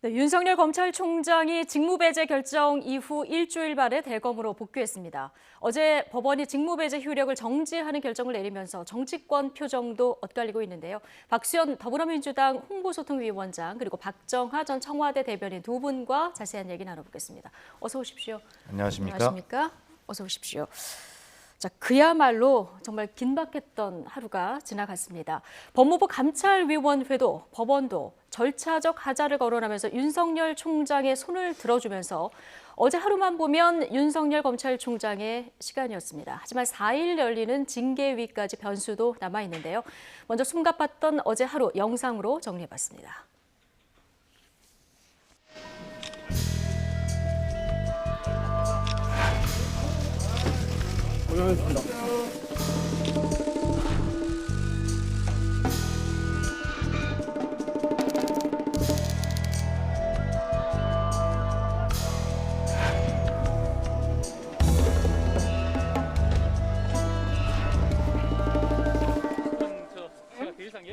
네, 윤석열 검찰총장이 직무배제 결정 이후 일주일 만에 대검으로 복귀했습니다. 어제 법원이 직무배제 효력을 정지하는 결정을 내리면서 정치권 표정도 엇갈리고 있는데요. 박수현 더불어민주당 홍보소통위원장 그리고 박정하 전 청와대 대변인 두 분과 자세한 얘기 나눠보겠습니다. 어서 오십시오. 안녕하십니까? 안녕하십니까? 어서 오십시오. 자, 그야말로 정말 긴박했던 하루가 지나갔습니다. 법무부 감찰위원회도 법원도 절차적 하자를 거론하면서 윤석열 총장의 손을 들어주면서 어제 하루만 보면 윤석열 검찰총장의 시간이었습니다. 하지만 4일 열리는 징계위까지 변수도 남아있는데요. 먼저 숨가팠던 어제 하루 영상으로 정리해봤습니다. 제가 그 이상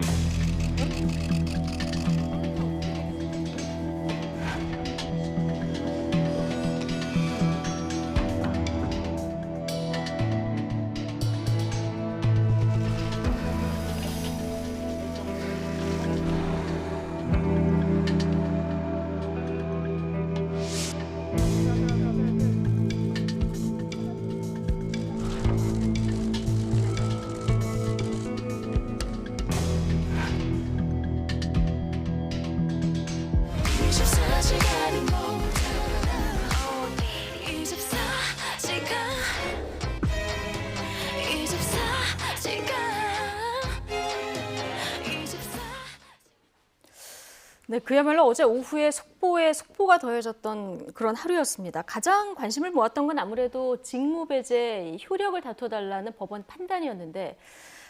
네, 그야말로 어제 오후에 속보에 속보가 더해졌던 그런 하루였습니다. 가장 관심을 모았던 건 아무래도 직무배제 효력을 다퉈달라는 법원 판단이었는데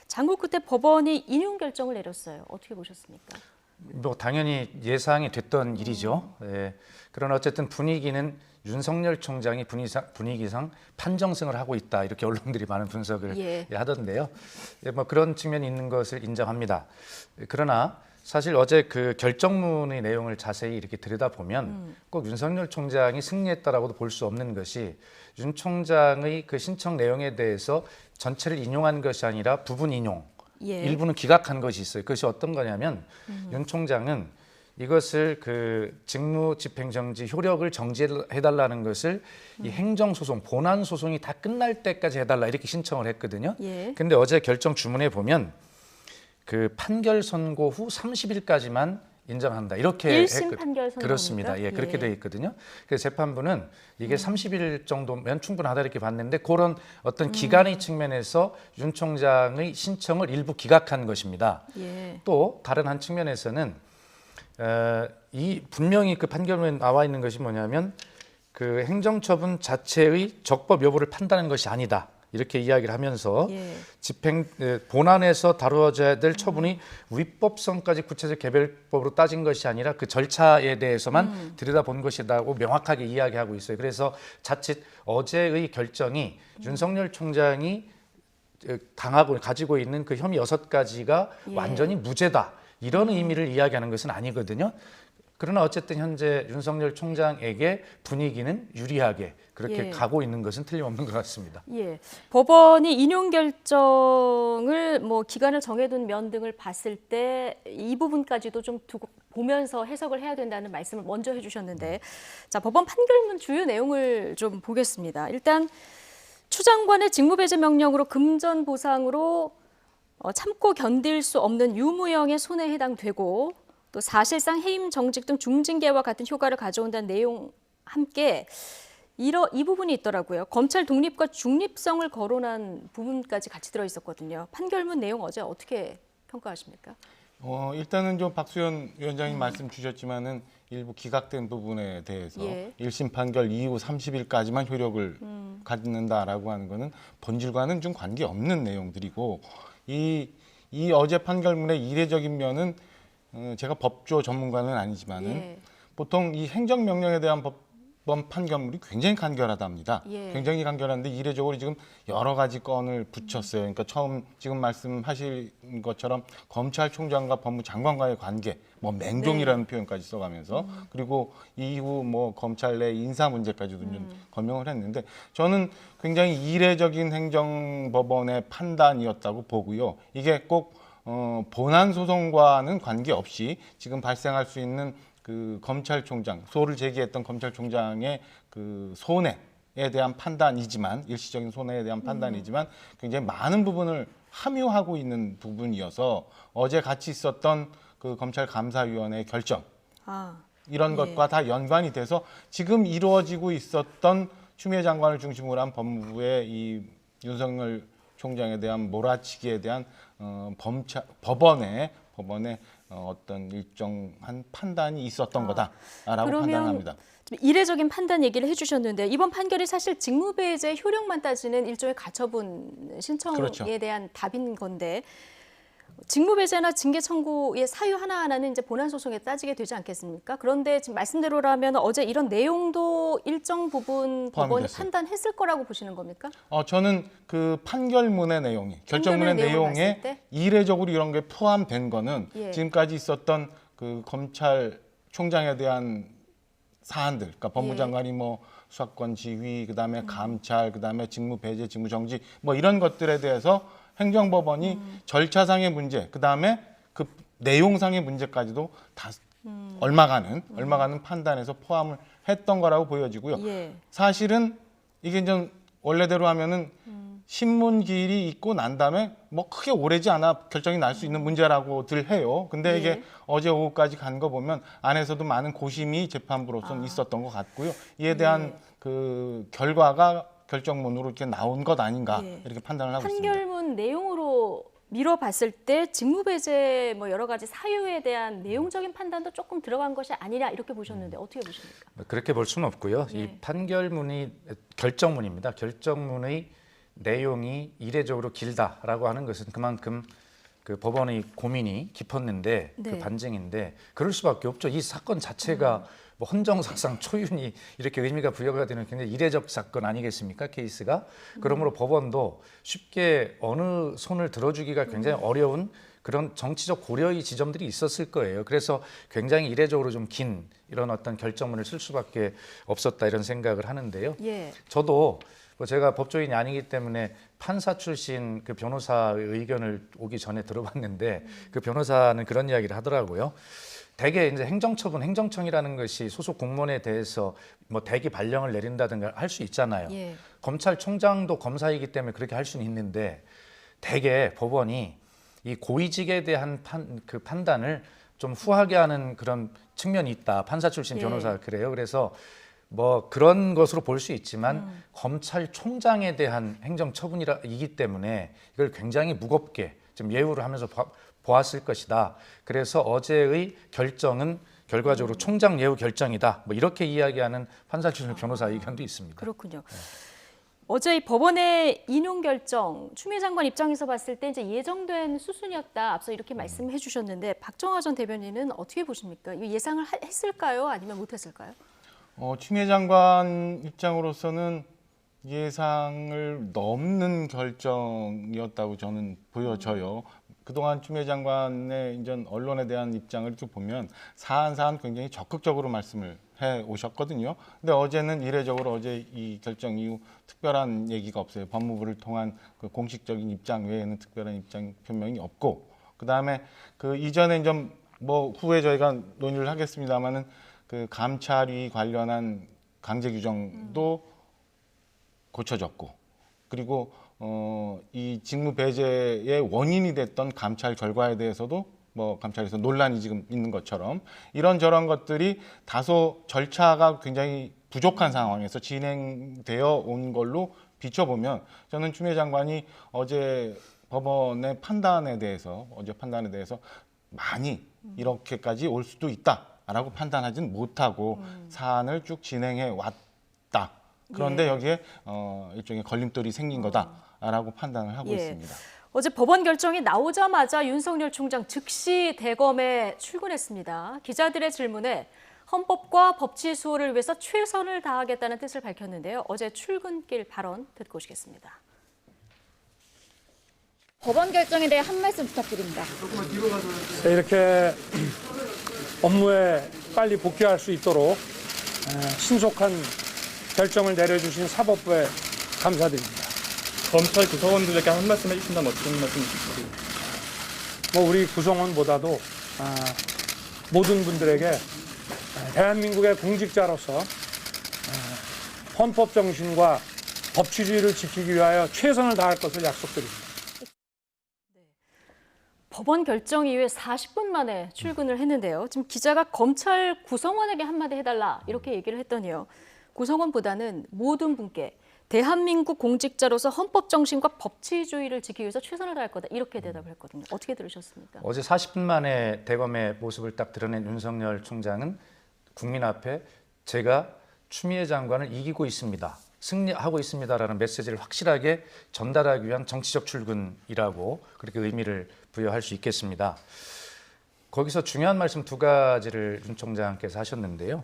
장고 끝에 법원이 인용 결정을 내렸어요. 어떻게 보셨습니까? 뭐 당연히 예상이 됐던 일이죠. 예. 그러나 어쨌든 분위기는 윤석열 총장이 분위기상 판정승을 하고 있다 이렇게 언론들이 많은 분석을 하던데요. 예, 뭐 그런 측면이 있는 것을 인정합니다. 그러나 사실 어제 그 결정문의 내용을 자세히 이렇게 들여다보면 꼭 윤석열 총장이 승리했다라고도 볼 수 없는 것이 윤 총장의 그 신청 내용에 대해서 전체를 인용한 것이 아니라 부분 인용, 일부는 기각한 것이 있어요. 그것이 어떤 거냐면 윤 총장은 이것을 그 직무집행정지 효력을 정지해달라는 것을 이 행정소송, 본안소송이 다 끝날 때까지 해달라 이렇게 신청을 했거든요. 근데 어제 결정 주문에 보면 그 판결 선고 후 30일까지만 인정한다. 이렇게 1심 판결 선고입니까? 그렇습니다. 예, 그렇게 돼 있거든요. 그래서 재판부는 이게 30일 정도면 충분하다 이렇게 봤는데 그런 어떤 기간의 측면에서 윤 총장의 신청을 일부 기각한 것입니다. 또 다른 한 측면에서는 이 분명히 그 판결문에 나와 있는 것이 뭐냐면 그 행정처분 자체의 적법 여부를 판단하는 것이 아니다. 이렇게 이야기를 하면서 본안에서 다루어져야 될 처분이 위법성까지 구체적 개별법으로 따진 것이 아니라 그 절차에 대해서만 들여다본 것이라고 명확하게 이야기하고 있어요. 그래서 자칫 어제의 결정이 윤석열 총장이 가지고 있는 그 혐의 6가지가 완전히 무죄다. 이런 의미를 이야기하는 것은 아니거든요. 그러나 어쨌든 현재 윤석열 총장에게 분위기는 유리하게 그렇게 가고 있는 것은 틀림없는 것 같습니다. 법원이 인용 결정을 뭐 기간을 정해둔 면 등을 봤을 때 이 부분까지도 좀 두고 보면서 해석을 해야 된다는 말씀을 먼저 해주셨는데, 자, 법원 판결문 주요 내용을 좀 보겠습니다. 일단 추 장관의 직무배제 명령으로 금전 보상으로 참고 견딜 수 없는 유무형의 손해에 해당되고 또 사실상 해임 정직 등 중징계와 같은 효과를 가져온다는 내용 함께 이 부분이 있더라고요. 검찰 독립과 중립성을 거론한 부분까지 같이 들어있었거든요. 판결문 내용 어제 어떻게 평가하십니까? 일단은 좀 박수현 위원장님 말씀 주셨지만은 일부 기각된 부분에 대해서 1심 판결 이후 30일까지만 효력을 갖는다라고 하는 거는 본질과는 좀 관계없는 내용들이고 이 어제 판결문의 이례적인 면은 제가 법조 전문가는 아니지만은 보통 이 행정명령에 대한 이번 판결문이 굉장히 간결하답니다. 예. 굉장히 간결한데 이례적으로 지금 여러 가지 건을 붙였어요. 그러니까 처음 지금 말씀하신 것처럼 검찰총장과 법무장관과의 관계, 뭐 맹종이라는 표현까지 써가면서 그리고 이후 뭐 검찰 내 인사 문제까지도 좀 거명을 했는데 저는 굉장히 이례적인 행정법원의 판단이었다고 보고요. 이게 꼭 본안 소송과는 관계없이 지금 발생할 수 있는 그 검찰총장, 소를 제기했던 검찰총장의 그 손해에 대한 판단이지만 일시적인 손해에 대한 판단이지만 굉장히 많은 부분을 함유하고 있는 부분이어서 어제 같이 있었던 그 검찰감사위원회의 결정 이런 예. 것과 다 연관이 돼서 지금 이루어지고 있었던 추미애 장관을 중심으로 한 법무부의 이 윤석열 총장에 대한 몰아치기에 대한 법원의 어떤 일정한 판단이 있었던 거다라고 판단합니다. 좀 이례적인 판단 얘기를 해주셨는데 이번 판결이 사실 직무배제 효력만 따지는 일종의 가처분 신청에 그렇죠. 대한 답인 건데 직무배제나 징계 청구의 사유 하나하나는 이제 본안 소송에 따지게 되지 않겠습니까? 그런데 지금 말씀대로라면 어제 이런 내용도 일정 부분 법원이 됐어요. 판단했을 거라고 보시는 겁니까? 저는 그 판결문의 내용이 결정문의 판결문의 내용을 내용에 봤을 때? 이례적으로 이런 게 포함된 거는 예. 지금까지 있었던 그 검찰총장에 대한 사안들, 그러니까 법무장관이 뭐 수사권 지휘, 그다음에 감찰, 그다음에 직무 배제, 직무 정지 뭐 이런 것들에 대해서 행정법원이 절차상의 문제, 그다음에 그 내용상의 문제까지도 다 얼마가는 판단해서 포함을 했던 거라고 보여지고요. 예. 사실은 이게 이제 원래대로 하면은 신문기일이 있고 난 다음에 뭐 크게 오래지 않아 결정이 날 수 있는 문제라고들 해요. 근데 이게 예. 어제 오후까지 간 거 보면 안에서도 많은 고심이 재판부로서는 있었던 것 같고요. 이에 대한 그 결과가 결정문으로 이렇게 나온 것 아닌가 예. 이렇게 판단을 하고 있습니다. 판결문 내용으로 미뤄봤을 때 직무배제 뭐 여러 가지 사유에 대한 내용적인 판단도 조금 들어간 것이 아니냐 이렇게 보셨는데 어떻게 보십니까? 그렇게 볼 수는 없고요. 이 판결문이 결정문입니다. 결정문의 내용이 이례적으로 길다라고 하는 것은 그만큼 그 법원의 고민이 깊었는데 네. 그 반증인데 그럴 수밖에 없죠. 이 사건 자체가 뭐 헌정사상 초유니 이렇게 의미가 부여가 되는 굉장히 이례적 사건 아니겠습니까? 케이스가. 그러므로 법원도 쉽게 어느 손을 들어주기가 굉장히 어려운 그런 정치적 고려의 지점들이 있었을 거예요. 그래서 굉장히 이례적으로 좀 긴 이런 어떤 결정문을 쓸 수밖에 없었다 이런 생각을 하는데요. 예. 저도 뭐 제가 법조인이 아니기 때문에 판사 출신 그 변호사의 의견을 오기 전에 들어봤는데 그 변호사는 그런 이야기를 하더라고요. 대개 이제 행정처분, 행정청이라는 것이 소속 공무원에 대해서 뭐 대기 발령을 내린다든가 할 수 있잖아요. 예. 검찰총장도 검사이기 때문에 그렇게 할 수는 있는데 대개 법원이 이 고위직에 대한 그 판단을 좀 후하게 하는 그런 측면이 있다. 판사 출신 변호사가 그래요. 그래서 뭐 그런 것으로 볼 수 있지만 검찰총장에 대한 행정처분이기 때문에 이걸 굉장히 무겁게 좀 예우를 하면서 보았을 것이다. 그래서 어제의 결정은 결과적으로 총장 예우 결정이다. 뭐 이렇게 이야기하는 판사 출신 변호사 의견도 있습니다. 그렇군요. 어제 이 법원의 인용 결정, 추미애 장관 입장에서 봤을 때 이제 예정된 수순이었다. 앞서 이렇게 말씀해 주셨는데 박정하 전 대변인은 어떻게 보십니까? 이거 예상을 했을까요? 아니면 못했을까요? 추미애 장관 입장으로서는 예상을 넘는 결정이었다고 저는 보여져요. 그동안 추미애 장관의 이제 언론에 대한 입장을 이렇게 보면 사안 굉장히 적극적으로 말씀을 해 오셨거든요. 근데 어제는 이례적으로 어제 이 결정 이후 특별한 얘기가 없어요. 법무부를 통한 그 공식적인 입장 외에는 특별한 입장 표명이 없고, 그 다음에 그 이전에 좀 뭐 후에 저희가 논의를 하겠습니다만은 그 감찰위 관련한 강제 규정도 고쳐졌고, 그리고 이 직무 배제의 원인이 됐던 감찰 결과에 대해서도 뭐 감찰에서 논란이 지금 있는 것처럼 이런저런 것들이 다소 절차가 굉장히 부족한 상황에서 진행되어 온 걸로 비춰보면 저는 추미애 장관이 어제 법원의 판단에 대해서 많이 이렇게까지 올 수도 있다라고 판단하지는 못하고 사안을 쭉 진행해 왔다. 그런데 여기에 일종의 걸림돌이 생긴 거다라고 판단을 하고 있습니다. 어제 법원 결정이 나오자마자 윤석열 총장 즉시 대검에 출근했습니다. 기자들의 질문에 헌법과 법치 수호를 위해서 최선을 다하겠다는 뜻을 밝혔는데요. 어제 출근길 발언 듣고 오시겠습니다. 법원 결정에 대해 한 말씀 부탁드립니다. 이렇게 업무에 빨리 복귀할 수 있도록 신속한 결정을 내려주신 사법부에 감사드립니다. 검찰 구성원들에게 한 말씀 해주신다면 어떤 말씀 해주실까요? 우리 구성원보다도 모든 분들에게 대한민국의 공직자로서 헌법 정신과 법치주의를 지키기 위하여 최선을 다할 것을 약속드립니다. 법원 결정 이후에 40분 만에 출근을 했는데요. 지금 기자가 검찰 구성원에게 한마디 해달라 이렇게 얘기를 했더니요. 구성원보다는 모든 분께 대한민국 공직자로서 헌법 정신과 법치주의를 지키기 위해서 최선을 다할 거다 이렇게 대답을 했거든요. 어떻게 들으셨습니까? 어제 40분 만에 대검의 모습을 딱 드러낸 윤석열 총장은 국민 앞에 제가 추미애 장관을 이기고 있습니다. 승리하고 있습니다라는 메시지를 확실하게 전달하기 위한 정치적 출근이라고 그렇게 의미를 부여할 수 있겠습니다. 거기서 중요한 말씀 두 가지를 윤 총장께서 하셨는데요.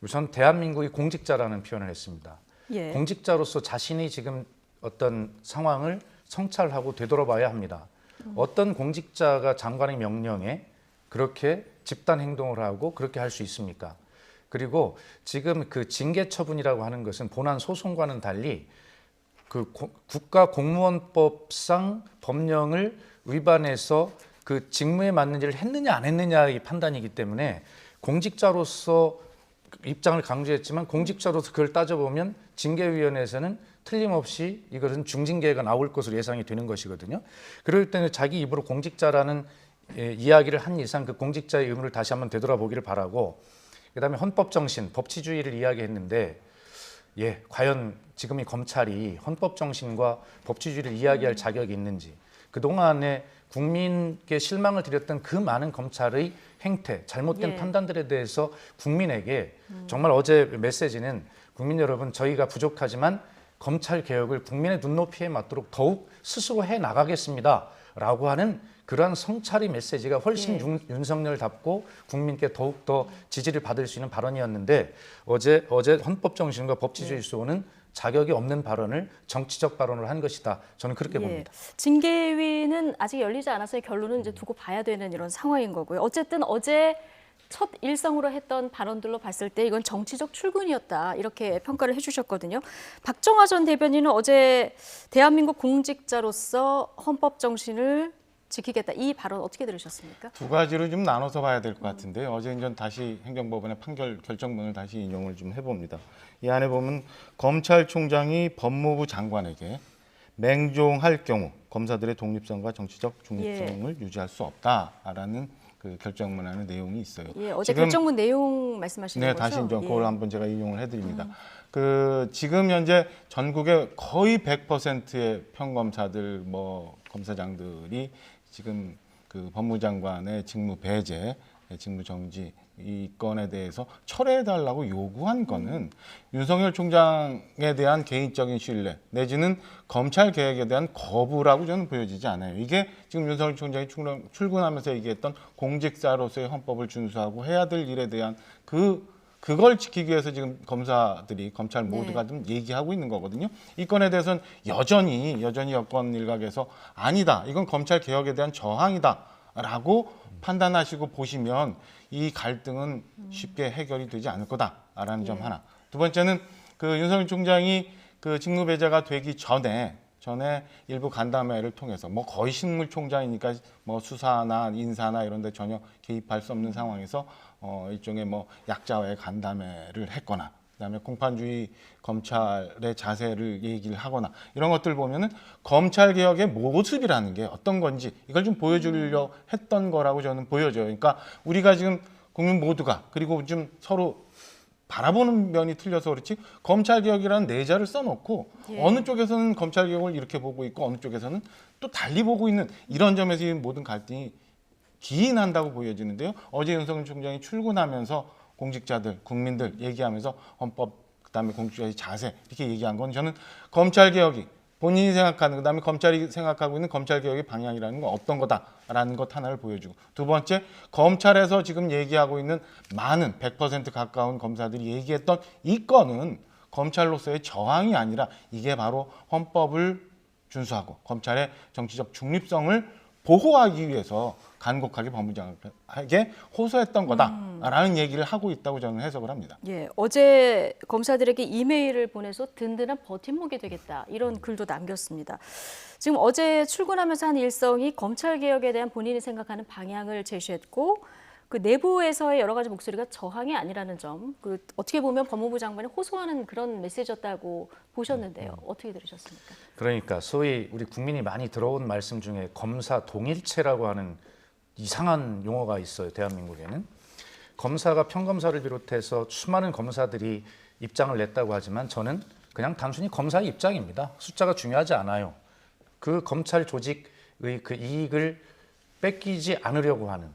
우선 대한민국이 공직자라는 표현을 했습니다. 예. 공직자로서 자신이 지금 어떤 상황을 성찰하고 되돌아봐야 합니다. 어떤 공직자가 장관의 명령에 그렇게 집단 행동을 하고 그렇게 할 수 있습니까? 그리고 지금 그 징계 처분이라고 하는 것은 본안 소송과는 달리 그 국가공무원법상 법령을 위반해서 그 직무에 맞는 일을 했느냐 안 했느냐의 판단이기 때문에 공직자로서 입장을 강조했지만 공직자로서 그걸 따져보면 징계위원회에서는 틀림없이 이것은 중징계가 나올 것으로 예상이 되는 것이거든요. 그럴 때는 자기 입으로 공직자라는 이야기를 한 이상 그 공직자의 의무를 다시 한번 되돌아보기를 바라고 그다음에 헌법 정신, 법치주의를 이야기했는데 과연 지금 이 검찰이 헌법 정신과 법치주의를 이야기할 자격이 있는지 그동안에 국민께 실망을 드렸던 그 많은 검찰의 행태, 잘못된 판단들에 대해서 국민에게 정말 어제 메시지는 국민 여러분 저희가 부족하지만 검찰 개혁을 국민의 눈높이에 맞도록 더욱 스스로 해 나가겠습니다 라고 하는 그러한 성찰의 메시지가 훨씬 윤석열답고 국민께 더욱더 지지를 받을 수 있는 발언이었는데 어제 헌법 정신과 법치주의 수호는 자격이 없는 발언을 정치적 발언을 한 것이다. 저는 그렇게 봅니다. 징계위는 아직 열리지 않아서의 결론은 이제 두고 봐야 되는 이런 상황인 거고요. 어쨌든 어제 첫 일성으로 했던 발언들로 봤을 때 이건 정치적 출근이었다 이렇게 평가를 해주셨거든요. 박정화 전 대변인은 어제 대한민국 공직자로서 헌법 정신을 지키겠다 이 발언 어떻게 들으셨습니까? 두 가지로 좀 나눠서 봐야 될 것 같은데요. 어제 이제 다시 행정법원의 판결 결정문을 다시 인용을 좀 해봅니다. 이 안에 보면 검찰총장이 법무부 장관에게 맹종할 경우 검사들의 독립성과 정치적 중립성을 유지할 수 없다라는 그 결정문안의 내용이 있어요. 어제 결정문 내용 말씀하시는 거죠? 다시 이제 그걸 한번 제가 인용을 해드립니다. 지금 현재 전국의 거의 100%의 평검사들, 검사장들이 지금 그 법무장관의 직무 배제, 직무 정지 이 건에 대해서 철회해달라고 요구한 거는 윤석열 총장에 대한 개인적인 신뢰 내지는 검찰 개혁에 대한 거부라고 저는 보여지지 않아요. 이게 지금 윤석열 총장이 출근하면서 얘기했던 공직자로서의 헌법을 준수하고 해야 될 일에 대한 그걸 지키기 위해서 지금 검사들이 검찰 모두가 좀 얘기하고 있는 거거든요. 이 건에 대해서는 여전히 여권 일각에서 아니다. 이건 검찰 개혁에 대한 저항이다라고 판단하시고 보시면 이 갈등은 쉽게 해결이 되지 않을 거다라는 점 하나. 두 번째는 그 윤석열 총장이 그 직무 배제가 되기 전에 일부 간담회를 통해서 거의 식물총장이니까 수사나 인사나 이런 데 전혀 개입할 수 없는 상황에서 일종의 약자와의 간담회를 했거나 그다음에 공판주의 검찰의 자세를 얘기를 하거나 이런 것들 보면은 검찰 개혁의 모습이라는 게 어떤 건지 이걸 좀 보여주려 했던 거라고 저는 보여져요. 그러니까 우리가 지금 국민 모두가 그리고 좀 서로 바라보는 면이 틀려서 그렇지 검찰 개혁이라는 내자를 써놓고 어느 쪽에서는 검찰 개혁을 이렇게 보고 있고 어느 쪽에서는 또 달리 보고 있는 이런 점에서 이 모든 갈등이 기인한다고 보여지는데요. 어제 윤석열 총장이 출근하면서 공직자들, 국민들 얘기하면서 헌법 그다음에 공직자의 자세 이렇게 얘기한 건 저는 검찰 개혁이 본인이 생각하는 그다음에 검찰이 생각하고 있는 검찰 개혁의 방향이라는 건 어떤 거다라는 것 하나를 보여주고 두 번째 검찰에서 지금 얘기하고 있는 많은 100% 가까운 검사들이 얘기했던 이 건은 검찰로서의 저항이 아니라 이게 바로 헌법을 준수하고 검찰의 정치적 중립성을 보호하기 위해서 간곡하게 법무장관에게 호소했던 거다라는 얘기를 하고 있다고 저는 해석을 합니다. 예, 어제 검사들에게 이메일을 보내서 든든한 버팀목이 되겠다 이런 글도 남겼습니다. 지금 어제 출근하면서 한 일성이 검찰 개혁에 대한 본인이 생각하는 방향을 제시했고 그 내부에서의 여러 가지 목소리가 저항이 아니라는 점, 그 어떻게 보면 법무부 장관이 호소하는 그런 메시지였다고 보셨는데요. 어떻게 들으셨습니까? 그러니까 소위 우리 국민이 많이 들어온 말씀 중에 검사 동일체라고 하는 이상한 용어가 있어요. 대한민국에는. 검사가 평검사를 비롯해서 수많은 검사들이 입장을 냈다고 하지만 저는 그냥 단순히 검사의 입장입니다. 숫자가 중요하지 않아요. 그 검찰 조직의 그 이익을 뺏기지 않으려고 하는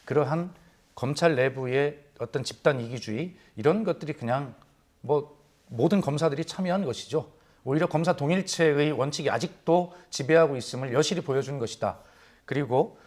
그러한 검찰 내부의 어떤 집단 이기주의 이런 것들이 그냥 뭐 모든 검사들이 참여한 것이죠. 오히려 검사 동일체의 원칙이 아직도 지배하고 있음을 여실히 보여준 것이다. 그리고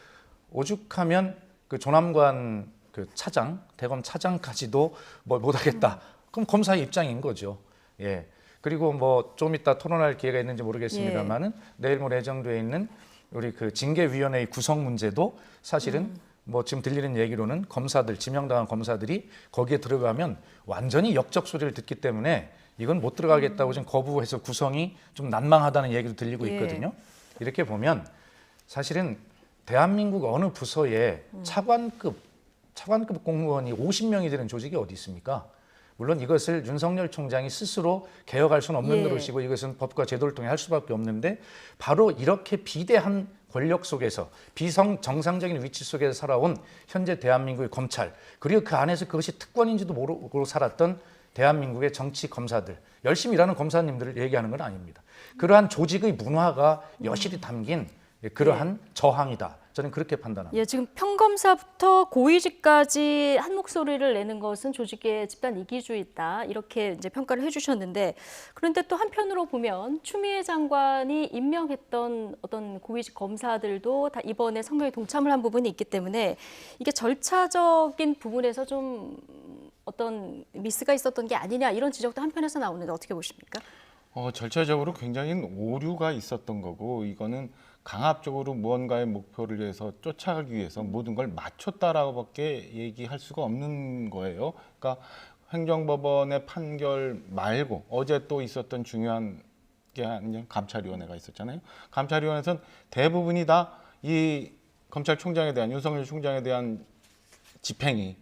오죽하면 그 조남관 그 차장, 대검 차장까지도 뭐 못하겠다. 그럼 검사의 입장인 거죠. 예. 그리고 뭐 좀 이따 토론할 기회가 있는지 모르겠습니다만은 내일 모레 예정돼 있는 우리 그 징계위원회의 구성 문제도 사실은 뭐 지금 들리는 얘기로는 검사들, 지명당한 검사들이 거기에 들어가면 완전히 역적 소리를 듣기 때문에 이건 못 들어가겠다고 지금 거부해서 구성이 좀 난망하다는 얘기도 들리고 있거든요. 이렇게 보면 사실은 대한민국 어느 부서에 차관급 공무원이 50명이 되는 조직이 어디 있습니까? 물론 이것을 윤석열 총장이 스스로 개혁할 수는 없는 노릇이고 이것은 법과 제도를 통해 할 수밖에 없는데 바로 이렇게 비대한 권력 속에서 비정상적인 위치 속에서 살아온 현재 대한민국의 검찰 그리고 그 안에서 그것이 특권인지도 모르고 살았던 대한민국의 정치 검사들 열심히 일하는 검사님들을 얘기하는 건 아닙니다. 그러한 조직의 문화가 여실히 담긴 그러한 저항이다. 저는 그렇게 판단합니다. 예, 지금 평검사부터 고위직까지 한 목소리를 내는 것은 조직의 집단 이기주의다 이렇게 이제 평가를 해주셨는데 그런데 또 한편으로 보면 추미애 장관이 임명했던 어떤 고위직 검사들도 다 이번에 선거에 동참을 한 부분이 있기 때문에 이게 절차적인 부분에서 좀 어떤 미스가 있었던 게 아니냐 이런 지적도 한편에서 나오는데 어떻게 보십니까? 절차적으로 굉장히 오류가 있었던 거고 이거는 강압적으로 무언가의 목표를 위해서 쫓아가기 위해서 모든 걸 맞췄다라고밖에 얘기할 수가 없는 거예요. 그러니까 행정법원의 판결 말고 어제 또 있었던 중요한 게 아니냐 감찰위원회가 있었잖아요. 감찰위원회에서는 대부분이 다 이 검찰총장에 대한 윤석열 총장에 대한 집행이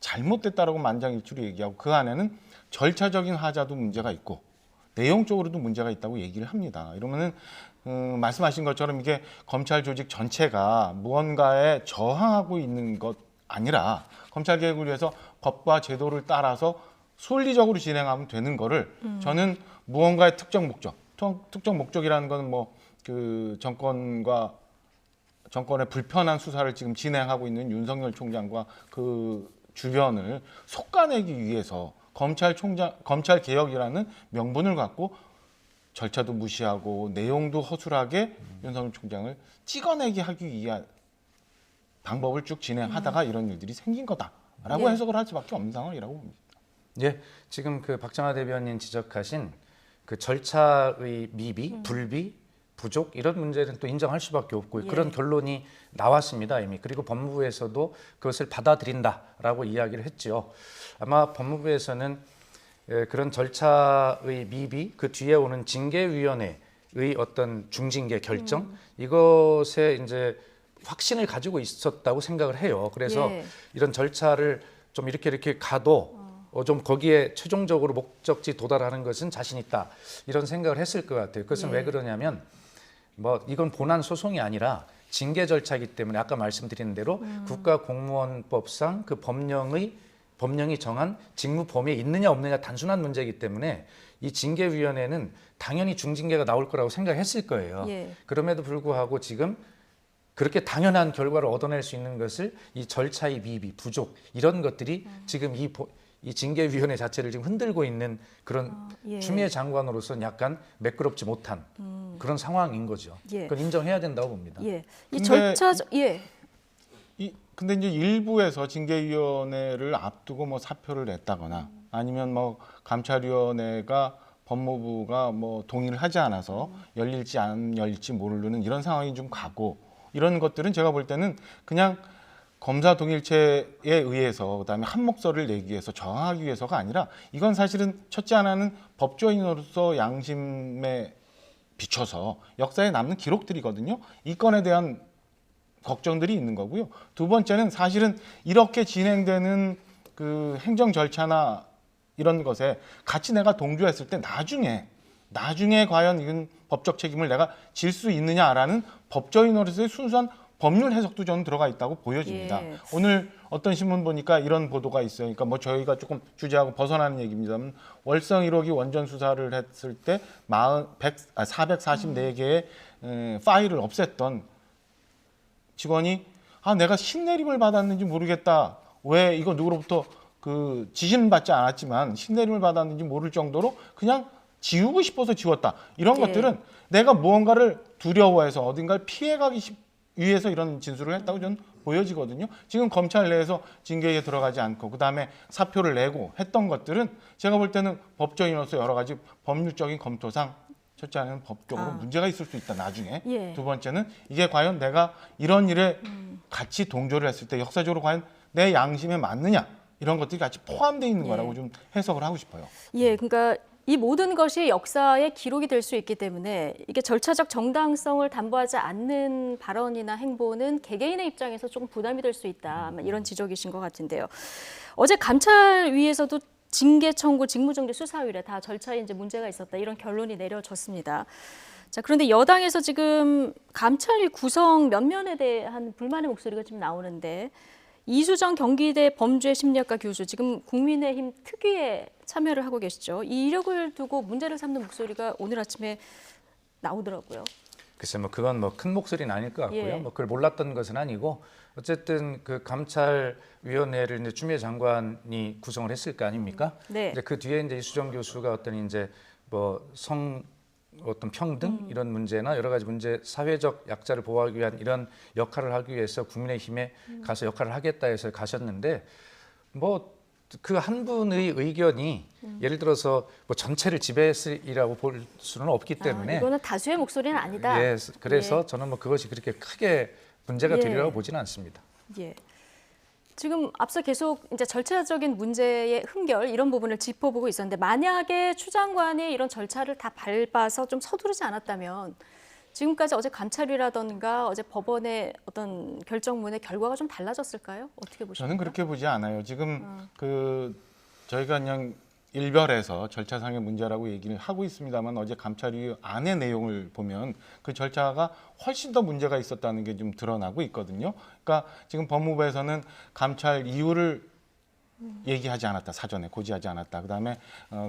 잘못됐다라고 만장일치로 얘기하고 그 안에는 절차적인 하자도 문제가 있고 내용적으로도 문제가 있다고 얘기를 합니다. 이러면은 말씀하신 것처럼 이게 검찰 조직 전체가 무언가에 저항하고 있는 것 아니라 검찰 개혁을 위해서 법과 제도를 따라서 논리적으로 진행하면 되는 거를 저는 무언가의 특정 목적이라는 건 뭐 그 정권의 불편한 수사를 지금 진행하고 있는 윤석열 총장과 그 주변을 솎아내기 위해서 검찰 개혁이라는 명분을 갖고 절차도 무시하고 내용도 허술하게 윤석열 총장을 찍어내기 하기 위한 방법을 쭉 진행하다가 이런 일들이 생긴 거다라고 해석을 할 수밖에 없는 상황이라고 봅니다. 예, 지금 그 박정하 대변인 지적하신 그 절차의 미비, 불비, 부족 이런 문제는 또 인정할 수밖에 없고 그런 결론이 나왔습니다 이미. 그리고 법무부에서도 그것을 받아들인다라고 이야기를 했죠. 아마 법무부에서는 그런 절차의 미비, 그 뒤에 오는 징계위원회의 어떤 중징계 결정 이것에 이제 확신을 가지고 있었다고 생각을 해요. 그래서 이런 절차를 좀 이렇게 가도 좀 거기에 최종적으로 목적지 도달하는 것은 자신 있다 이런 생각을 했을 것 같아요. 그것은 왜 그러냐면 뭐 이건 본안 소송이 아니라 징계 절차이기 때문에 아까 말씀드린 대로 국가공무원법상 그 법령이 정한 직무 범위에 있느냐 없느냐 단순한 문제이기 때문에 이 징계위원회는 당연히 중징계가 나올 거라고 생각했을 거예요. 그럼에도 불구하고 지금 그렇게 당연한 결과를 얻어낼 수 있는 것을 이 절차의 미비, 부족 이런 것들이 지금 이 징계위원회 자체를 지금 흔들고 있는 그런 예. 추미애 장관으로서는 약간 매끄럽지 못한 그런 상황인 거죠. 예. 그건 인정해야 된다고 봅니다. 예. 이 근데 예. 근데 이제 일부에서 징계위원회를 앞두고 뭐 사표를 냈다거나 아니면 뭐 감찰위원회가 법무부가 뭐 동의를 하지 않아서 열릴지 안 열릴지 모르는 이런 상황이 좀 가고 이런 것들은 제가 볼 때는 그냥 검사 동일체에 의해서 그다음에 한 목소리를 내기 위해서 저항하기 위해서가 아니라 이건 사실은 첫째 하나는 법조인으로서 양심에 비춰서 역사에 남는 기록들이거든요. 이 건에 대한 걱정들이 있는 거고요. 두 번째는 사실은 이렇게 진행되는 그 행정 절차나 이런 것에 같이 내가 동조했을 때 나중에 과연 이건 법적 책임을 내가 질 수 있느냐라는 법조인으로서의 순수한 법률 해석도 저는 들어가 있다고 보여집니다. 예. 오늘 어떤 신문 보니까 이런 보도가 있어요. 그러니까 뭐 저희가 조금 주제하고 벗어나는 얘기입니다만 월성 1호기 원전 수사를 했을 때 444개의 파일을 없앴던 직원이 내가 신내림을 받았는지 모르겠다. 왜 이거 누구로부터 그 지시는 받지 않았지만 신내림을 받았는지 모를 정도로 그냥 지우고 싶어서 지웠다. 이런 예. 것들은 내가 무언가를 두려워해서 어딘가를 피해가기 위해서 이런 진술을 했다고 저는 보여지거든요. 지금 검찰 내에서 징계에 들어가지 않고 그다음에 사표를 내고 했던 것들은 제가 볼 때는 법조인으로서 여러 가지 법률적인 검토상 첫째는 법적으로 문제가 있을 수 있다. 나중에. 예. 두 번째는 이게 과연 내가 이런 일에 같이 동조를 했을 때 역사적으로 과연 내 양심에 맞느냐 이런 것들이 같이 포함되어 있는 예. 거라고 좀 해석을 하고 싶어요. 예, 그러니까 이 모든 것이 역사의 기록이 될 수 있기 때문에 이게 절차적 정당성을 담보하지 않는 발언이나 행보는 개개인의 입장에서 조금 부담이 될 수 있다. 이런 지적이신 것 같은데요. 어제 감찰위에서도 징계 청구, 직무정지 수사율에 다 절차에 이제 문제가 있었다. 이런 결론이 내려졌습니다. 자, 그런데 여당에서 지금 감찰위 구성 면면에 대한 불만의 목소리가 지금 나오는데 이수정 경기대 범죄심리학과 교수, 지금 국민의힘 특위에 참여를 하고 계시죠. 이 이력을 두고 문제를 삼는 목소리가 오늘 아침에 나오더라고요. 글쎄 뭐 그건 뭐 큰 목소리는 아닐 것 같고요. 예. 뭐 그걸 몰랐던 것은 아니고 어쨌든 그 감찰위원회를 이제 추미애 장관이 구성을 했을 거 아닙니까? 네. 이제 그 뒤에 이제 이수정 교수가 어떤 이제 뭐 어떤 평등 이런 문제나 여러 가지 문제, 사회적 약자를 보호하기 위한 이런 역할을 하기 위해서 국민의힘에 가서 역할을 하겠다 해서 가셨는데 뭐 그 한 분의 의견이 예를 들어서 뭐 전체를 지배했으리라고 볼 수는 없기 때문에 이거는 다수의 목소리는 아니다. 예, 그래서 저는 뭐 그것이 그렇게 크게 문제가 예. 되리라고 보지는 않습니다. 예. 지금 앞서 계속 이제 절차적인 문제의 흠결 이런 부분을 짚어보고 있었는데 만약에 추 장관이 이런 절차를 다 밟아서 좀 서두르지 않았다면 지금까지 어제 감찰이라던가 어제 법원의 어떤 결정문의 결과가 좀 달라졌을까요? 어떻게 보십니까? 저는 그렇게 보지 않아요. 지금 저희가 그냥 일별에서 절차상의 문제라고 얘기를 하고 있습니다만 어제 감찰위 안의 내용을 보면 그 절차가 훨씬 더 문제가 있었다는 게 좀 드러나고 있거든요. 그러니까 지금 법무부에서는 감찰 이유를 얘기하지 않았다. 사전에 고지하지 않았다. 그다음에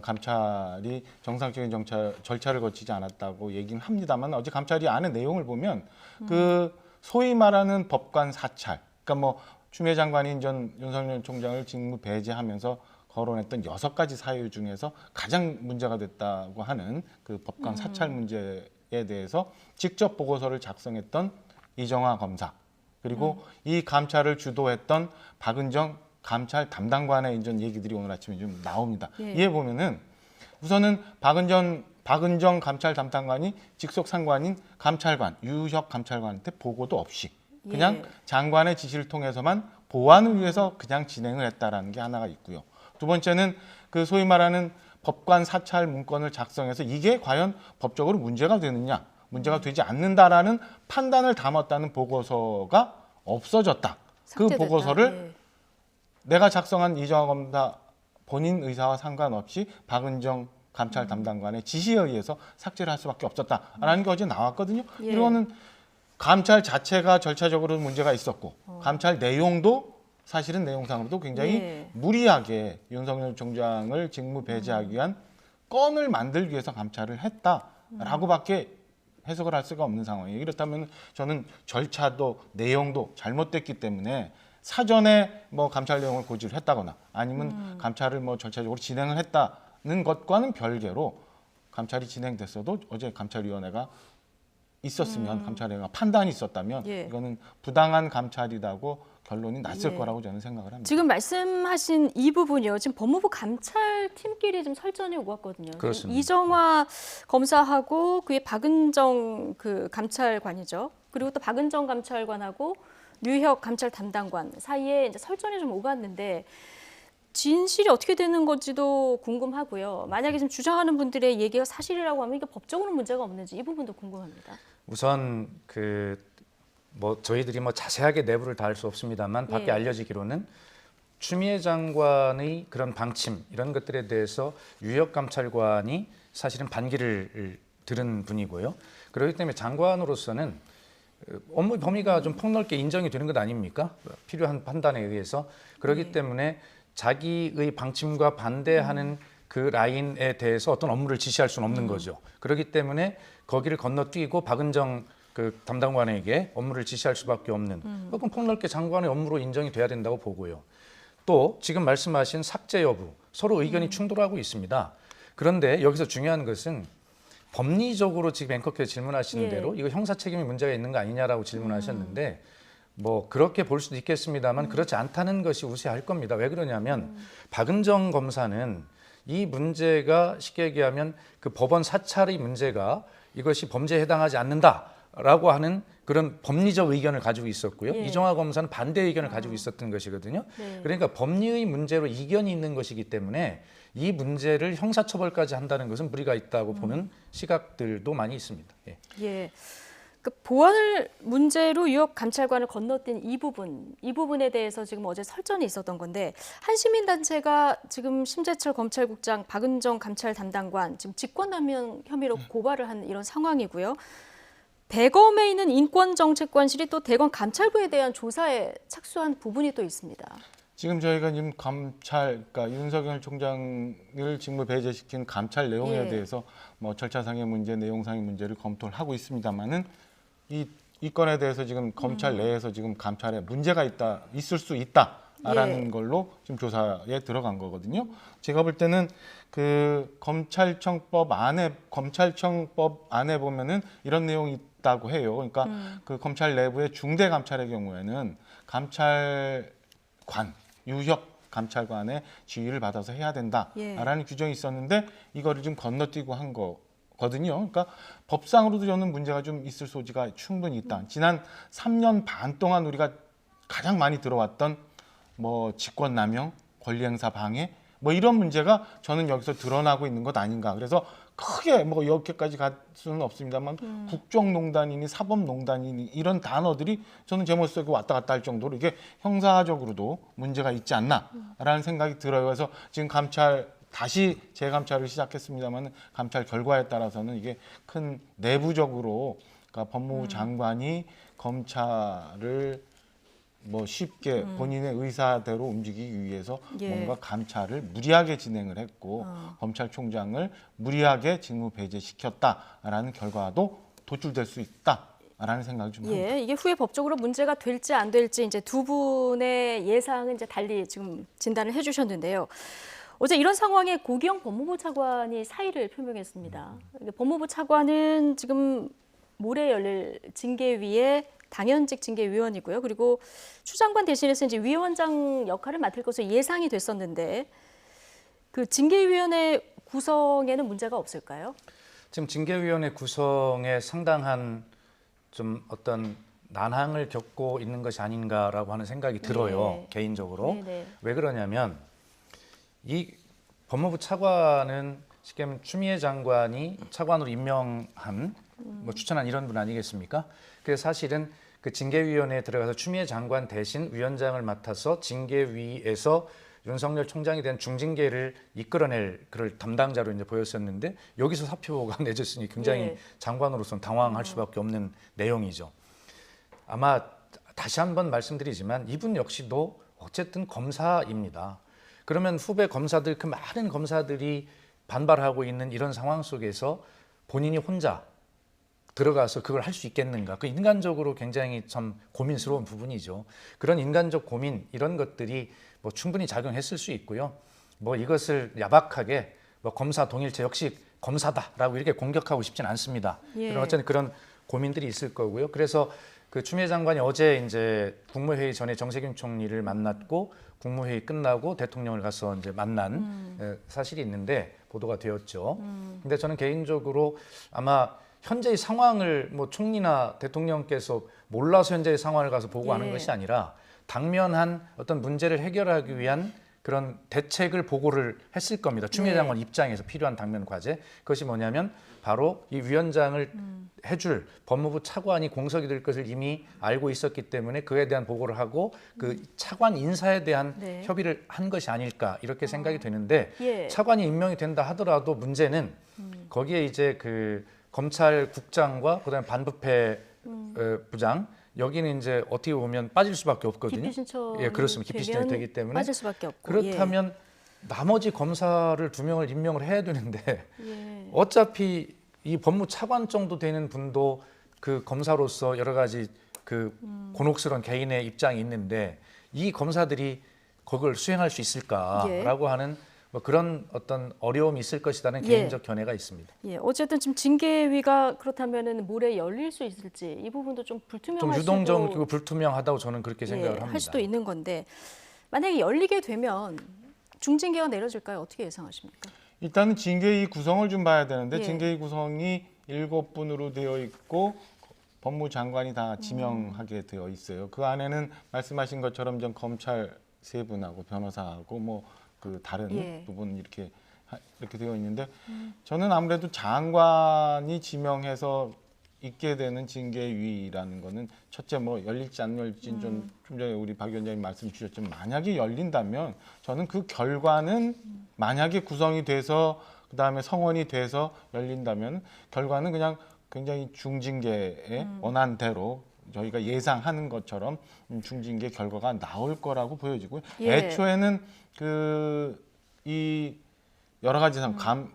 감찰이 정상적인 절차를 거치지 않았다고 얘기는 합니다만 어제 감찰위 안의 내용을 보면 그 소위 말하는 법관 사찰, 그러니까 뭐 추미애 장관이 전 윤석열 총장을 직무 배제하면서 거론했던 6가지 사유 중에서 가장 문제가 됐다고 하는 그 법관 사찰 문제에 대해서 직접 보고서를 작성했던 이정화 검사, 그리고 이 감찰을 주도했던 박은정 감찰 담당관의 이전 얘기들이 오늘 아침에 좀 나옵니다. 예. 이에 보면은 우선은 박은정 감찰 담당관이 직속 상관인 감찰관, 유혁 감찰관한테 보고도 없이 그냥 예. 장관의 지시를 통해서만 보완을 위해서 그냥 진행을 했다라는 게 하나가 있고요. 두 번째는 그 소위 말하는 법관 사찰 문건을 작성해서 이게 과연 법적으로 문제가 되느냐, 문제가 되지 않는다라는 판단을 담았다는 보고서가 없어졌다. 그 삭제됐다. 보고서를 예. 내가 작성한 이정화 검사 본인 의사와 상관없이 박은정 감찰 담당관의 지시에 의해서 삭제를 할 수밖에 없었다라는 게 어제 나왔거든요. 예. 이거는 감찰 자체가 절차적으로 문제가 있었고 감찰 내용도 사실은 내용상으로도 굉장히 예. 무리하게 윤석열 총장을 직무 배제하기 위한 건을 만들기 위해서 감찰을 했다라고밖에 해석을 할 수가 없는 상황이에요. 이렇다면 저는 절차도 내용도 잘못됐기 때문에 사전에 뭐 감찰 내용을 고지를 했다거나 아니면 감찰을 뭐 절차적으로 진행을 했다는 것과는 별개로 감찰이 진행됐어도 어제 감찰위원회가 있었으면 감찰위원회가 판단이 있었다면 예. 이거는 부당한 감찰이라고 결론이 났을 거라고 저는 생각을 합니다. 지금 말씀하신 이 부분이요. 지금 법무부 감찰팀끼리 좀 설전이 오고 왔거든요. 그렇습니다. 이정화 검사하고 그의 박은정 그 감찰관이죠. 그리고 또 박은정 감찰관하고 류혁 감찰 담당관 사이에 이제 설전이 좀 오갔는데 진실이 어떻게 되는 건지도 궁금하고요. 만약에 지금 주장하는 분들의 얘기가 사실이라고 하면 이게 법적으로 문제가 없는지 이 부분도 궁금합니다. 우선 뭐 저희들이 뭐 자세하게 내부를 다 알 수 없습니다만 밖에 예. 알려지기로는 추미애 장관의 그런 방침 이런 것들에 대해서 유혁 감찰관이 사실은 반기를 들은 분이고요. 그렇기 때문에 장관으로서는 업무 범위가 좀 폭넓게 인정이 되는 것 아닙니까? 필요한 판단에 의해서. 그렇기 때문에 자기의 방침과 반대하는 그 라인에 대해서 어떤 업무를 지시할 수는 없는 거죠. 그렇기 때문에 거기를 건너뛰고 박은정 그 담당관에게 업무를 지시할 수밖에 없는 그건 폭넓게 장관의 업무로 인정이 돼야 된다고 보고요. 또 지금 말씀하신 삭제 여부 서로 의견이 충돌하고 있습니다. 그런데 여기서 중요한 것은 법리적으로 지금 앵커께서 질문하신 예. 대로 이거 형사 책임이 문제가 있는 거 아니냐라고 질문하셨는데 뭐 그렇게 볼 수도 있겠습니다만 그렇지 않다는 것이 우세할 겁니다. 왜 그러냐면 박은정 검사는 이 문제가 쉽게 얘기하면 그 법원 사찰의 문제가 이것이 범죄에 해당하지 않는다라고 하는 그런 법리적 의견을 가지고 있었고요. 예. 이정화 검사는 반대 의견을 가지고 있었던 것이거든요. 네. 그러니까 법리의 문제로 이견이 있는 것이기 때문에 이 문제를 형사처벌까지 한다는 것은 무리가 있다고 보는 시각들도 많이 있습니다. 예. 예. 그 보안을 문제로 유혁 감찰관을 건너뛴 이 부분에 대해서 지금 어제 설전이 있었던 건데 한 시민단체가 지금 심재철 검찰국장, 박은정 감찰 담당관 지금 직권남용 혐의로 고발을 한 이런 상황이고요. 대검에 있는 인권정책관실이 또 대검 감찰부에 대한 조사에 착수한 부분이 또 있습니다. 지금 저희가 지금 그러니까 윤석열 총장을 직무 배제시킨 감찰 내용에 예. 대해서 뭐 절차상의 문제, 내용상의 문제를 검토를 하고 있습니다만은 이 건에 대해서 지금 검찰 내에서 지금 감찰에 문제가 있을 수 있다라는 예. 걸로 지금 조사에 들어간 거거든요. 제가 볼 때는 그 검찰청법 안에 보면은 이런 내용이 있다고 해요. 그러니까 그 검찰 내부의 중대 감찰의 경우에는 감찰관 유혁 감찰관의 지휘를 받아서 해야 된다라는 규정이 있었는데 이거를 좀 건너뛰고 한 거거든요. 그러니까 법상으로도 저는 문제가 좀 있을 소지가 충분히 있다. 지난 3년 반 동안 우리가 가장 많이 들어왔던 뭐 직권남용, 권리행사 방해 뭐 이런 문제가 저는 여기서 드러나고 있는 것 아닌가. 그래서 크게 뭐 여기까지 갈 수는 없습니다만 국정농단이니 사법농단이니 이런 단어들이 저는 제 머릿속에 왔다 갔다 할 정도로 이게 형사적으로도 문제가 있지 않나라는 생각이 들어요. 그래서 지금 다시 재감찰을 시작했습니다만 감찰 결과에 따라서는 이게 큰 내부적으로 그러니까 법무부 장관이 검찰을 뭐 쉽게 본인의 의사대로 움직이기 위해서 예. 뭔가 감찰을 무리하게 진행을 했고 검찰총장을 무리하게 직무 배제시켰다라는 결과도 도출될 수 있다라는 생각이 좀 합니다. 예, 이게 후에 법적으로 문제가 될지 안 될지 이제 두 분의 예상은 이제 달리 지금 진단을 해주셨는데요. 어제 이런 상황에 고기영 법무부 차관이 사의를 표명했습니다. 법무부 차관은 지금 모레 열릴 징계위의 당연직 징계위원이고요. 그리고 추 장관 대신해서 이제 위원장 역할을 맡을 것으로 예상이 됐었는데 그 징계위원회 구성에는 문제가 없을까요? 지금 징계위원회 구성에 상당한 좀 어떤 난항을 겪고 있는 것이 아닌가라고 하는 생각이 들어요. 네. 개인적으로. 네. 왜 그러냐면 이 법무부 차관은 쉽게 말하면 추미애 장관이 차관으로 임명한 뭐 추천한 이런 분 아니겠습니까? 그래서 사실은 그 징계위원회에 들어가서 추미애 장관 대신 위원장을 맡아서 징계위에서 윤석열 총장이 된 중징계를 이끌어낼 그럴 담당자로 이제 보였었는데 여기서 사표가 내졌으니 굉장히 예. 장관으로서는 당황할 수밖에 없는 내용이죠. 아마 다시 한번 말씀드리지만 이분 역시도 어쨌든 검사입니다. 그러면 후배 검사들 그 많은 검사들이 반발하고 있는 이런 상황 속에서 본인이 혼자 들어가서 그걸 할 수 있겠는가? 그 인간적으로 굉장히 참 고민스러운 부분이죠. 그런 인간적 고민 이런 것들이 뭐 충분히 작용했을 수 있고요. 뭐 이것을 야박하게 뭐 검사 동일체 역시 검사다라고 이렇게 공격하고 싶진 않습니다. 예. 어쨌든 그런 고민들이 있을 거고요. 그래서 그 추미애 장관이 어제 이제 국무회의 전에 정세균 총리를 만났고 국무회의 끝나고 대통령을 가서 이제 만난 사실이 있는데 보도가 되었죠. 근데 저는 개인적으로 아마 현재의 상황을 뭐 총리나 대통령께서 몰라서 현재의 상황을 가서 보고하는 예. 것이 아니라 당면한 어떤 문제를 해결하기 위한 그런 대책을 보고를 했을 겁니다. 추미애 네. 장관 입장에서 필요한 당면 과제. 그것이 뭐냐면 바로 이 위원장을 해줄 법무부 차관이 공석이 될 것을 이미 알고 있었기 때문에 그에 대한 보고를 하고 그 차관 인사에 대한 네. 협의를 한 것이 아닐까 이렇게 생각이 되는데 예. 차관이 임명이 된다 하더라도 문제는 거기에 이제 그 검찰국장과 그다음에 반부패 부장 여기는 이제 어떻게 보면 빠질 수밖에 없거든요. 기피 신청이 예, 그렇습니다. 기피 신청이 되기 때문에 빠질 수밖에 없고. 그렇다면 나머지 검사를 2명을 임명을 해야 되는데 예. 어차피 이 법무차관 정도 되는 분도 그 검사로서 여러 가지 그 곤혹스러운 개인의 입장이 있는데 이 검사들이 그걸 수행할 수 있을까라고 하는 뭐 그런 어떤 어려움이 있을 것이라는 개인적 견해가 있습니다. 예, 어쨌든 지금 징계위가 그렇다면은 모레 열릴 수 있을지 이 부분도 좀 불투명할 좀 수도 유동적이고 불투명하다고 저는 그렇게 생각을 합니다. 할 수도 있는 건데 만약에 열리게 되면 중징계가 내려질까요? 어떻게 예상하십니까? 일단은 징계위 구성을 좀 봐야 되는데 예. 징계위 구성이 7분으로 되어 있고 법무장관이 다 지명하게 되어 있어요. 그 안에는 말씀하신 것처럼 전 검찰 3분하고 변호사하고 뭐 그 다른 예. 부분 이렇게 되어 있는데 저는 아무래도 장관이 지명해서 있게 되는 징계위라는 거는 첫째 뭐 열릴지 안 열릴지는 좀 전에 우리 박 위원장님 말씀 주셨지만 만약에 열린다면 저는 그 결과는 만약에 구성이 돼서 그다음에 성원이 돼서 열린다면 결과는 그냥 굉장히 중징계의 원안대로 저희가 예상하는 것처럼 중징계 결과가 나올 거라고 보여지고요. 예. 애초에는 이 여러 가지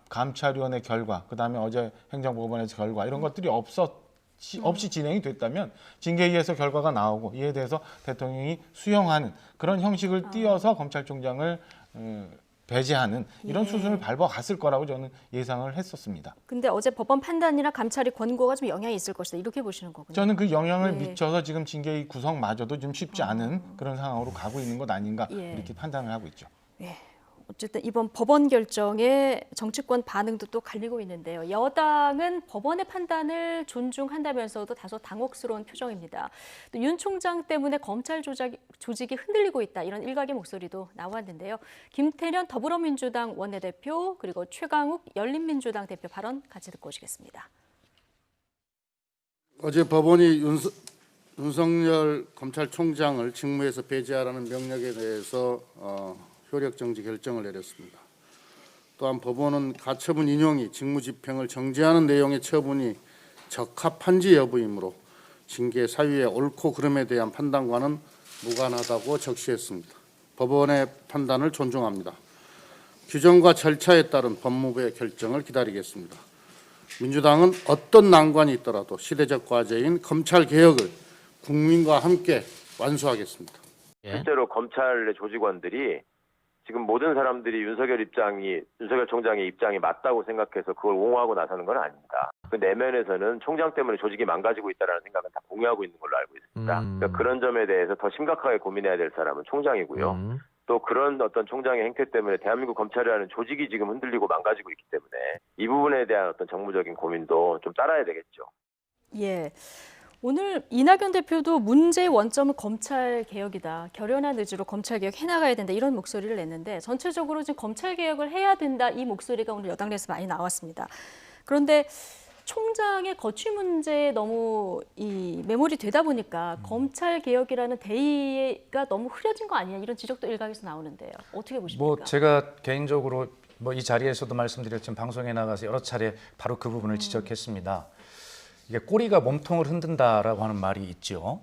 감찰위원회 결과, 그다음에 어제 행정법원에서 결과 이런 것들이 없이 진행이 됐다면 징계위에서 결과가 나오고 이에 대해서 대통령이 수용하는 그런 형식을 띄어서 검찰총장을 배제하는 이런 수순을 밟아갔을 거라고 저는 예상을 했었습니다. 근데 어제 법원 판단이나 감찰의 권고가 좀 영향이 있을 것이다 이렇게 보시는 거군요. 저는 그 영향을 미쳐서 지금 징계위 구성마저도 좀 쉽지 않은 그런 상황으로 가고 있는 것 아닌가 이렇게 판단을 하고 있죠. 예. 어쨌든 이번 법원 결정에 정치권 반응도 또 갈리고 있는데요. 여당은 법원의 판단을 존중한다면서도 다소 당혹스러운 표정입니다. 또 윤 총장 때문에 검찰 조직이 흔들리고 있다 이런 일각의 목소리도 나왔는데요. 김태년 더불어민주당 원내대표 그리고 최강욱 열린민주당 대표 발언 같이 듣고 오시겠습니다. 어제 법원이 윤석열 검찰총장을 직무에서 배제하라는 명령에 대해서 효력 정지 결정을 내렸습니다. 또한 법원은 가처분 인용이 직무집행을 정지하는 내용의 처분이 적합한지 여부이므로 징계 사유의 옳고 그름에 대한 판단과는 무관하다고 적시했습니다. 법원의 판단을 존중합니다. 규정과 절차에 따른 법무부의 결정을 기다리겠습니다. 민주당은 어떤 난관이 있더라도 시대적 과제인 검찰 개혁을 국민과 함께 완수하겠습니다. 실제로 검찰의 조직원들이 지금 모든 사람들이 윤석열 총장의 입장이 맞다고 생각해서 그걸 옹호하고 나서는 건 아닙니다. 그 내면에서는 총장 때문에 조직이 망가지고 있다는 생각은 다 공유하고 있는 걸로 알고 있습니다. 그러니까 그런 점에 대해서 더 심각하게 고민해야 될 사람은 총장이고요. 또 그런 어떤 총장의 행태 때문에 대한민국 검찰이라는 조직이 지금 흔들리고 망가지고 있기 때문에 이 부분에 대한 어떤 정무적인 고민도 좀 따라야 되겠죠. 예. 오늘 이낙연 대표도 문제의 원점은 검찰 개혁이다. 결연한 의지로 검찰 개혁 해나가야 된다. 이런 목소리를 냈는데 전체적으로 지금 검찰 개혁을 해야 된다. 이 목소리가 오늘 여당 내에서 많이 나왔습니다. 그런데 총장의 거취 문제에 너무 매몰이 되다 보니까 검찰 개혁이라는 대의가 너무 흐려진 거 아니냐 이런 지적도 일각에서 나오는데요. 어떻게 보십니까? 뭐 제가 개인적으로 뭐 이 자리에서도 말씀드렸지만 방송에 나가서 여러 차례 바로 그 부분을 지적했습니다. 이게 꼬리가 몸통을 흔든다라고 하는 말이 있죠.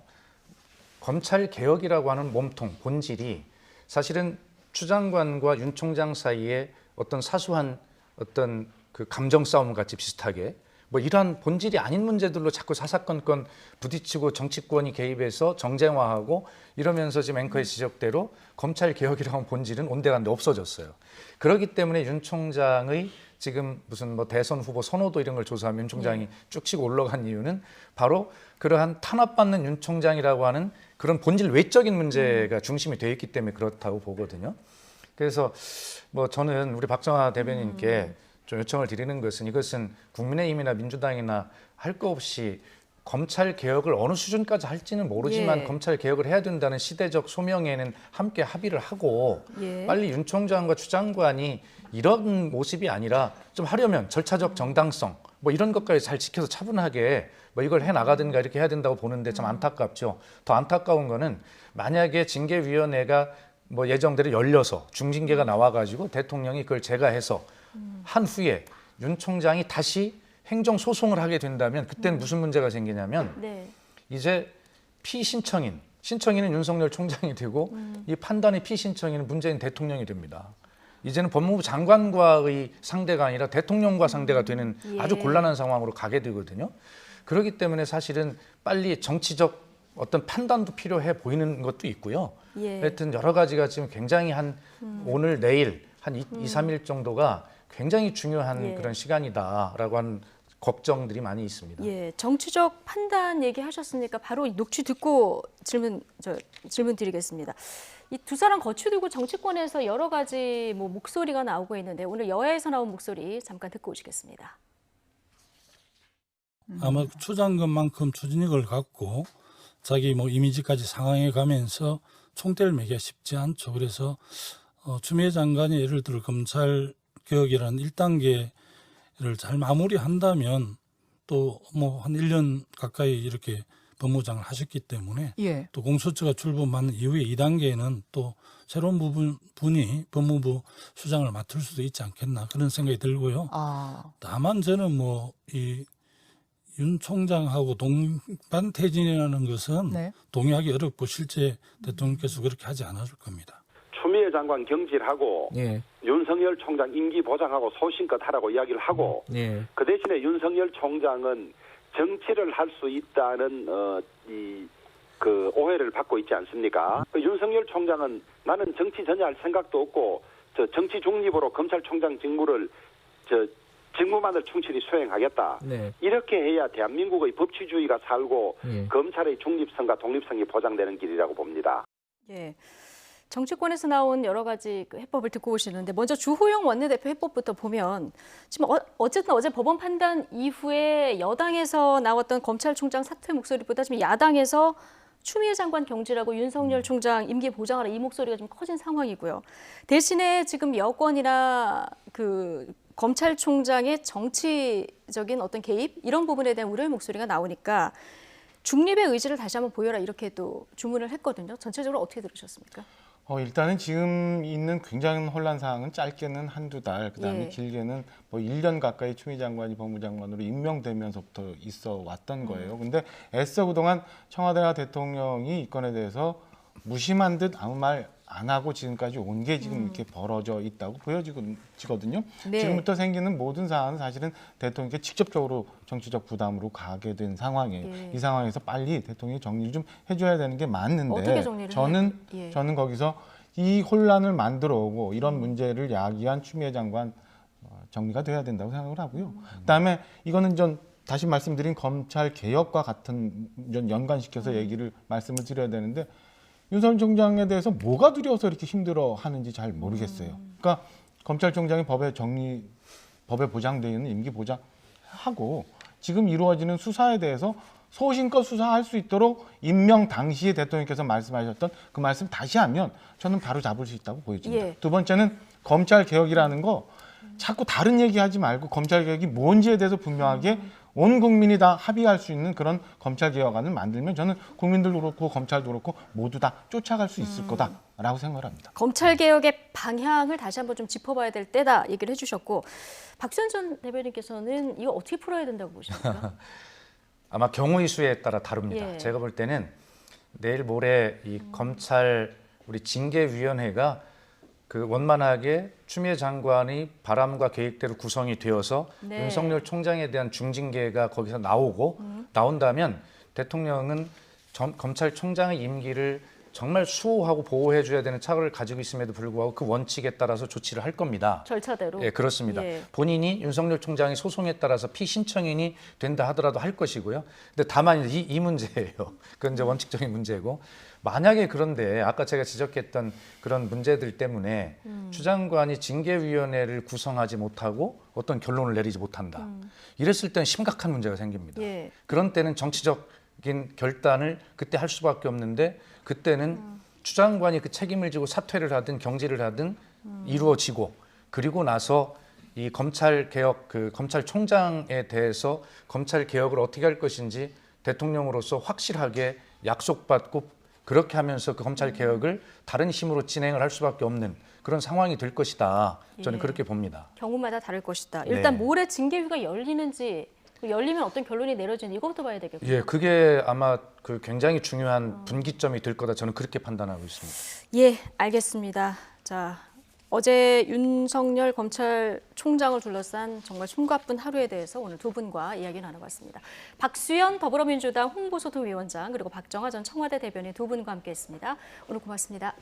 검찰 개혁이라고 하는 몸통, 본질이 사실은 추 장관과 윤 총장 사이에 어떤 사소한 어떤 그 감정 싸움 같이 비슷하게 뭐 이러한 본질이 아닌 문제들로 자꾸 사사건건 부딪히고 정치권이 개입해서 정쟁화하고 이러면서 지금 앵커의 지적대로 검찰 개혁이라고 하는 본질은 온데간데 없어졌어요. 그렇기 때문에 윤 총장의 지금 무슨 뭐 대선 후보 선호도 이런 걸 조사하면 윤 총장이 쭉 치고 올라간 이유는 바로 그러한 탄압받는 윤 총장이라고 하는 그런 본질 외적인 문제가 중심이 되어 있기 때문에 그렇다고 보거든요. 그래서 뭐 저는 우리 박정화 대변인께 좀 요청을 드리는 것은 이것은 국민의힘이나 민주당이나 할 거 없이 검찰 개혁을 어느 수준까지 할지는 모르지만 예. 검찰 개혁을 해야 된다는 시대적 소명에는 함께 합의를 하고 예. 빨리 윤 총장과 추 장관이 이런 모습이 아니라 좀 하려면 절차적 정당성 뭐 이런 것까지 잘 지켜서 차분하게 뭐 이걸 해 나가든가 이렇게 해야 된다고 보는데 참 안타깝죠. 더 안타까운 거는 만약에 징계위원회가 뭐 예정대로 열려서 중징계가 나와가지고 대통령이 그걸 제거해서 한 후에 윤 총장이 다시 행정 소송을 하게 된다면 그때는 무슨 문제가 생기냐면 네. 이제 신청인은 윤석열 총장이 되고 이 판단의 피신청인은 문재인 대통령이 됩니다. 이제는 법무부 장관과의 상대가 아니라 대통령과 상대가 되는 아주 곤란한 상황으로 가게 되거든요. 그렇기 때문에 사실은 빨리 정치적 어떤 판단도 필요해 보이는 것도 있고요. 하여튼 여러 가지가 지금 굉장히 한 오늘 내일 한 2, 3일 정도가 굉장히 중요한 그런 시간이다라고 하는 걱정들이 많이 있습니다. 예, 정치적 판단 얘기하셨으니까 바로 녹취 듣고 질문 드리겠습니다. 이 두 사람 거취 두고 정치권에서 여러 가지 뭐 목소리가 나오고 있는데 오늘 여야에서 나온 목소리 잠깐 듣고 오시겠습니다. 아마 추장관만큼 추진력을 갖고 자기 뭐 이미지까지 상황에 가면서 총대를 매기가 쉽지 않죠. 그래서 추미애 장관이 예를 들어 검찰 개혁이라는 1단계를 잘 마무리한다면 또 뭐 한 1년 가까이 이렇게 법무장을 하셨기 때문에 또 공수처가 출범한 이후에 2단계에는 또 새로운 분이 법무부 수장을 맡을 수도 있지 않겠나 그런 생각이 들고요. 다만 저는 뭐 이 윤 총장하고 동반태진이라는 것은 동의하기 어렵고 실제 대통령께서 그렇게 하지 않았을 겁니다. 추미애 장관 경질하고 윤석열 총장 임기 보장하고 소신껏 하라고 이야기를 하고 그 대신에 윤석열 총장은 정치를 할 수 있다는 그 오해를 받고 있지 않습니까? 그 윤석열 총장은 나는 정치 전혀 할 생각도 없고 저 정치 중립으로 검찰총장 직무를 직무만을 충실히 수행하겠다. 이렇게 해야 대한민국의 법치주의가 살고 검찰의 중립성과 독립성이 보장되는 길이라고 봅니다. 예. 정치권에서 나온 여러 가지 그 해법을 듣고 오시는데 먼저 주호영 원내대표 해법부터 보면 지금 어쨌든 어제 법원 판단 이후에 여당에서 나왔던 검찰총장 사퇴 목소리보다 지금 야당에서 추미애 장관 경질하고 윤석열 총장 임기 보장하라 이 목소리가 좀 커진 상황이고요. 대신에 지금 여권이나 그 검찰총장의 정치적인 어떤 개입 이런 부분에 대한 우려의 목소리가 나오니까 중립의 의지를 다시 한번 보여라 이렇게 또 주문을 했거든요. 전체적으로 어떻게 들으셨습니까? 일단은 지금 있는 굉장한 혼란 상황은 짧게는 한두 달, 그다음에 길게는 뭐 1년 가까이 추미애 장관이 법무장관으로 임명되면서부터 있어 왔던 거예요. 근데 애써 그동안 청와대와 대통령이 이 건에 대해서 무심한 듯 아무 말 안 하고 지금까지 온 게 지금 이렇게 벌어져 있다고 보여지거든요. 지금부터 생기는 모든 사안은 사실은 대통령께 직접적으로 정치적 부담으로 가게 된 상황이에요. 이 상황에서 빨리 대통령이 정리를 좀 해줘야 되는 게 맞는데 어떻게 정리를 저는 거기서 이 혼란을 만들어 오고 이런 문제를 야기한 추미애 장관 정리가 돼야 된다고 생각을 하고요. 그다음에 이거는 전 다시 말씀드린 검찰 개혁과 같은 연관시켜서 얘기를 말씀을 드려야 되는데 윤석열 총장에 대해서 뭐가 두려워서 이렇게 힘들어하는지 잘 모르겠어요. 그러니까 검찰총장이 법에 보장되어 있는 임기 보장하고 지금 이루어지는 수사에 대해서 소신껏 수사할 수 있도록 임명 당시에 대통령께서 말씀하셨던 그 말씀 다시 하면 저는 바로 잡을 수 있다고 보여집니다. 두 번째는 검찰 개혁이라는 거 자꾸 다른 얘기하지 말고 검찰 개혁이 뭔지에 대해서 분명하게 온 국민이 다 합의할 수 있는 그런 검찰 개혁안을 만들면 저는 국민들도 그렇고 검찰도 그렇고 모두 다 쫓아갈 수 있을 거다라고 생각을 합니다. 검찰 개혁의 방향을 다시 한번 좀 짚어봐야 될 때다 얘기를 해주셨고 박수현 전 대변인께서는 이거 어떻게 풀어야 된다고 보십니까? 아마 경우의 수에 따라 다릅니다. 제가 볼 때는 내일 모레 이 검찰 우리 징계위원회가 그 원만하게 추미애 장관의 바람과 계획대로 구성이 되어서 네. 윤석열 총장에 대한 중징계가 거기서 나오고 나온다면 대통령은 검찰총장의 임기를 정말 수호하고 보호해줘야 되는 착오를 가지고 있음에도 불구하고 그 원칙에 따라서 조치를 할 겁니다. 절차대로. 예, 그렇습니다. 예. 본인이 윤석열 총장의 소송에 따라서 피신청인이 된다 하더라도 할 것이고요. 근데 다만 이 문제예요. 그건 이제 원칙적인 문제고 만약에 그런데 아까 제가 지적했던 그런 문제들 때문에 추 장관이 징계위원회를 구성하지 못하고 어떤 결론을 내리지 못한다. 이랬을 때는 심각한 문제가 생깁니다. 예. 그런 때는 정치적인 결단을 그때 할 수밖에 없는데 그때는 추 장관이 그 책임을 지고 사퇴를 하든 경질을 하든 이루어지고 그리고 나서 이 검찰 개혁 그 검찰총장에 대해서 검찰 개혁을 어떻게 할 것인지 대통령으로서 확실하게 약속받고 그렇게 하면서 그 검찰 개혁을 다른 힘으로 진행을 할 수밖에 없는 그런 상황이 될 것이다. 저는 예. 그렇게 봅니다. 경우마다 다를 것이다. 일단 네. 모레 징계위가 열리는지 열리면 어떤 결론이 내려지는지 이것부터 봐야 되겠고요. 예, 그게 아마 그 굉장히 중요한 분기점이 될 거다. 저는 그렇게 판단하고 있습니다. 예, 알겠습니다. 자, 어제 윤석열 검찰총장을 둘러싼 정말 숨가쁜 하루에 대해서 오늘 두 분과 이야기 나눠봤습니다. 박수현 더불어민주당 홍보소통위원장 그리고 박정하 전 청와대 대변인 두 분과 함께했습니다. 오늘 고맙습니다.